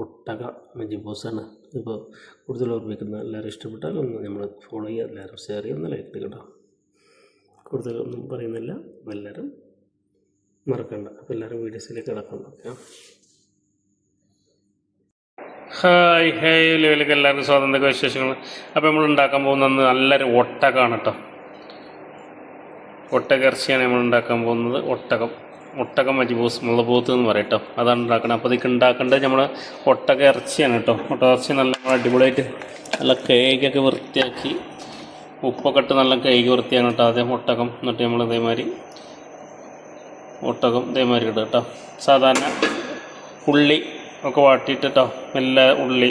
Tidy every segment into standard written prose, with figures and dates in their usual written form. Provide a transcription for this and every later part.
ഒട്ടക മജിബൂസാണ്. ഇപ്പോൾ കൂടുതൽ ഓർമ്മിക്കുന്നത് എല്ലാവരും ഇഷ്ടപ്പെട്ടാൽ ഒന്ന് നമ്മൾ ഫോളോ ചെയ്യുക, എല്ലാവരും ഷെയർ ചെയ്യുക, ഒന്ന് ലൈക്ക് കേട്ടോ. കൂടുതലൊന്നും പറയുന്നില്ല, എല്ലാവരും മറക്കണ്ട. അപ്പോൾ എല്ലാവരും വീഡിയോസിലേക്ക് കിടക്കണം. ഓക്കെ, ഹായ് ലെവലിലേക്ക് എല്ലാവർക്കും സ്വാതന്ത്ര്യ വിശേഷങ്ങൾ. അപ്പോൾ നമ്മൾ ഉണ്ടാക്കാൻ പോകുന്നത് നല്ലൊരു ഒട്ടകമാണ് കേട്ടോ. ഒട്ടക ഇറച്ചിയാണ് നമ്മൾ ഉണ്ടാക്കാൻ പോകുന്നത്. ഒട്ടക മജിബൂസ് മുളബൂത്ത് എന്ന് പറയും കേട്ടോ. അതാണ് ഉണ്ടാക്കണം. അപ്പോൾ ഇതൊക്കെ ഉണ്ടാക്കേണ്ടത് നമ്മൾ ഒട്ടക ഇറച്ചിയാണ് കേട്ടോ. ഒട്ടക ഇറച്ചി നല്ല അടിപൊളിയായിട്ട് നല്ല കേക്കൊക്കെ വൃത്തിയാക്കി ഉപ്പൊക്കെ ഇട്ട് നല്ല കേക്ക് വൃത്തിയാണ് കേട്ടോ. ആദ്യം ഒട്ടകം, എന്നിട്ട് നമ്മൾ ഇതേമാതിരി ഇടുക കേട്ടോ. സാധാരണ ഉള്ളി ഒക്കെ വാട്ടിയിട്ടോ, എല്ലാ ഉള്ളി,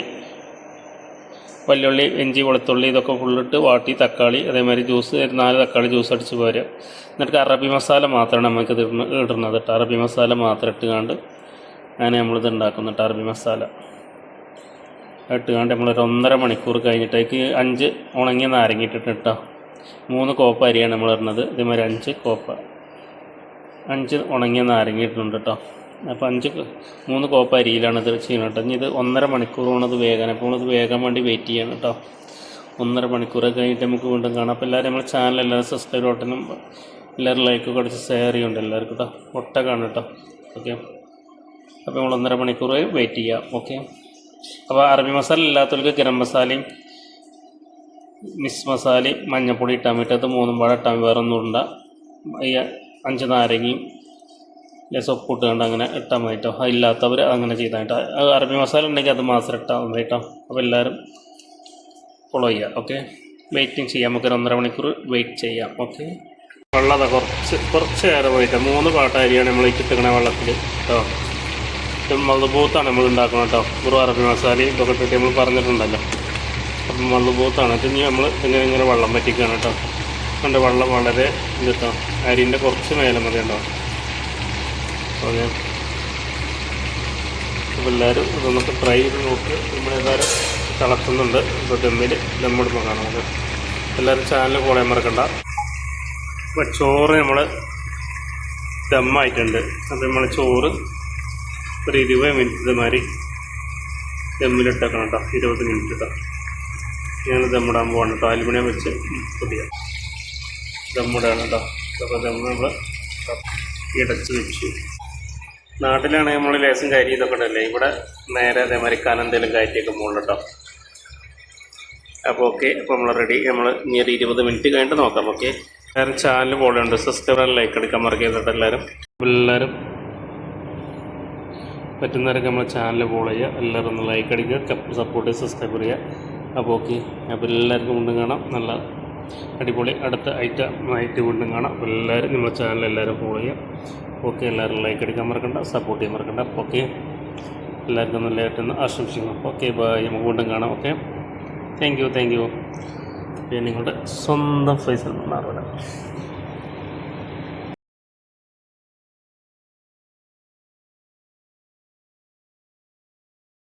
വല്യുള്ളി, ഇഞ്ചി, വെളുത്തുള്ളി ഇതൊക്കെ ഫുള്ളിട്ട് വാട്ടി, തക്കാളി അതേമാതിരി ജ്യൂസ് 4 തക്കാളി ജ്യൂസ് അടിച്ച് പോരുക. എന്നിട്ട് അറബി മസാല മാത്രമാണ് നമുക്കിത് ഇടുന്നത് കേട്ടോ. അറബി മസാല മാത്രം ഇട്ടുകൊണ്ട് അങ്ങനെ നമ്മളിത് ഉണ്ടാക്കുന്നുണ്ട്. അറബി മസാല ഇട്ടുകൊണ്ട് നമ്മളൊരു 1.5 മണിക്കൂർ കഴിഞ്ഞിട്ടേക്ക് 5 ഉണങ്ങിയ നാരങ്ങ ഇട്ടിട്ട് കേട്ടോ. 3 കോപ്പ അരിയാണ് നമ്മൾ ഇടുന്നത്. ഇതേമാതിരി 5 ഉണങ്ങിയ നാരങ്ങ ഇട്ടിട്ടുണ്ട് കേട്ടോ. അപ്പോൾ 3 കോപ്പ അരിയിലാണ് ഇത് ചെയ്യുന്നത് കേട്ടോ. ഇനി ഇത് 1.5 മണിക്കൂറാണ് ഇത് വേകാൻ. അപ്പോൾ ഇത് വേകാൻ വേണ്ടി വെയിറ്റ് ചെയ്യണം കേട്ടോ. 1.5 മണിക്കൂറൊക്കെ കഴിഞ്ഞിട്ട് നമുക്ക് വീണ്ടും കാണാം. അപ്പോൾ എല്ലാവരും നമ്മുടെ ചാനൽ എല്ലാവരും സബ്സ്ക്രൈബ് ഓട്ടനും എല്ലാവരും ലൈക്കൊക്കെ അടിച്ച് ഷെയർ ചെയ്യുന്നുണ്ട് എല്ലാവർക്കും കേട്ടോ. ഒട്ടകമാണ് കേട്ടോ. ഓക്കെ, അപ്പോൾ നമ്മൾ 1.5 മണിക്കൂർ വെയിറ്റ് ചെയ്യാം. ഓക്കെ, അപ്പോൾ അറബി മസാല ഇല്ലാത്തവർക്ക് ഗരം മസാലയും മിക്സ് മസാലയും മഞ്ഞൾപ്പൊടി ഇട്ടാൻ പറ്റും. അത് 3 പാടെ ഇട്ടാൽ വേറെ ഒന്നും ഇടണ്ട. 5 നാരങ്ങയും സൊപ്പ് ഇട്ടുകൊണ്ട് അങ്ങനെ ഇട്ടാൽ മതി കേട്ടോ. അതില്ലാത്തവർ അങ്ങനെ ചെയ്താൽ കേട്ടോ. അറബി മസാല ഉണ്ടെങ്കിൽ അത് മാത്രം ഇട്ടാൽ മതി കേട്ടോ. അപ്പോൾ എല്ലാവരും ഫോളോ ചെയ്യുക. ഓക്കെ, വെയിറ്റിംഗ് ചെയ്യാം. നമുക്കൊരു 1.5 മണിക്കൂർ വെയിറ്റ് ചെയ്യാം. ഓക്കെ, വെള്ളം കുറച്ച് നേരം പോയിട്ട് 3 പാട്ട അരിയാണ് നമ്മൾ ഇട്ടിരിക്കണ വെള്ളത്തിൽ കേട്ടോ. മളുബൂത്താണ് നമ്മൾ ഉണ്ടാക്കണം കേട്ടോ. വെറും അറബി മസാലയും ഇതൊക്കെ ഇട്ടിട്ട് നമ്മൾ പറഞ്ഞിട്ടുണ്ടല്ലോ. അപ്പം മളുബൂത്താണ്. അത് ഇനി നമ്മൾ ഇങ്ങനെ വെള്ളം പറ്റിക്കുകയാണ് കേട്ടോ. അതിൻ്റെ വെള്ളം വളരെ ഇത് കേട്ടോ. അരിൻ്റെ കുറച്ച് മേലെ മതി കേട്ടോ. ഓക്കെ, അപ്പോൾ എല്ലാവരും ഇതൊന്നൊക്കെ ട്രൈ ചെയ്ത് നോക്കി. നമ്മളേതായാലും തിളക്കുന്നുണ്ട്. ഇപ്പോൾ ദമ്മിടുമ്പോൾ കാണാം. എല്ലാവരും ചാനൽ ഫോളോ ചെയ്യാൻ മറക്കണ്ട. ഇപ്പോൾ ചോറ് നമ്മൾ ദമ്മായിട്ടുണ്ട്. അപ്പോൾ നമ്മൾ ചോറ് ഒരു 20 മിനിറ്റ് ഇതുമാതിരി ദമ്മിലിട്ടേക്കണം കേട്ടോ. 20 മിനിറ്റ് കേട്ടോ. ഞാൻ ദമ്മിടാൻ പോകണം കേട്ടോ. അലുമിനിയം വെച്ച് പുതിയ ദമ്മിടാണ് കേട്ടോ. അപ്പോൾ ദമ്മ് നമ്മൾ ഇടച്ച് വെച്ചു. നാട്ടിലാണെങ്കിൽ നമ്മൾ ലേശം കരി ഇതൊക്കെ ഉണ്ടല്ലേ. ഇവിടെ നേരെ അതേമാതിരി കനന്തേലും കയറ്റിയൊക്കെ പോകുന്നു കേട്ടോ. അപ്പോൾ ഓക്കെ, അപ്പോൾ നമ്മൾ റെഡി. നമ്മൾ ഇനി ഒരു 20 മിനിറ്റ് കഴിഞ്ഞിട്ട് നോക്കാം. ഓക്കെ, എല്ലാവരും ചാനൽ ഫോളോ ഉണ്ട്. സബ്സ്ക്രൈബർ ലൈക്ക് എടുക്കാൻ മറക്കരുത് എല്ലാവരും പറ്റുന്നവരൊക്കെ നമ്മൾ ചാനൽ ഫോളോ ചെയ്യുക. എല്ലാവരും ഒന്ന് ലൈക്ക് അടിക്കുക, സപ്പോർട്ട് ചെയ്യുക, സബ്സ്ക്രൈബ് ചെയ്യുക. അപ്പോൾ ഓക്കെ, അപ്പോൾ എല്ലാവർക്കും വീണ്ടും കാണാം. നല്ല അടിപൊളി അടുത്ത ഐറ്റമായിട്ട് വീണ്ടും കാണാം. അപ്പോൾ എല്ലാവരും നമ്മുടെ ചാനൽ എല്ലാവരും ഫോളോ ചെയ്യുക. ഓക്കെ, എല്ലാവരും ലൈക്ക് അടിക്കാൻ മറക്കണ്ട, സപ്പോർട്ട് ചെയ്യാൻ മറക്കണ്ട. ഓക്കെ, എല്ലാവർക്കും നല്ലതായിട്ടൊന്ന് ആശംസിക്കുന്നു. Okay, bye. നമുക്ക് വീണ്ടും കാണാം. Okay, thank you. പിന്നെ നിങ്ങളുടെ സ്വന്തം ഫൈസൽ മണ്ണാർവല.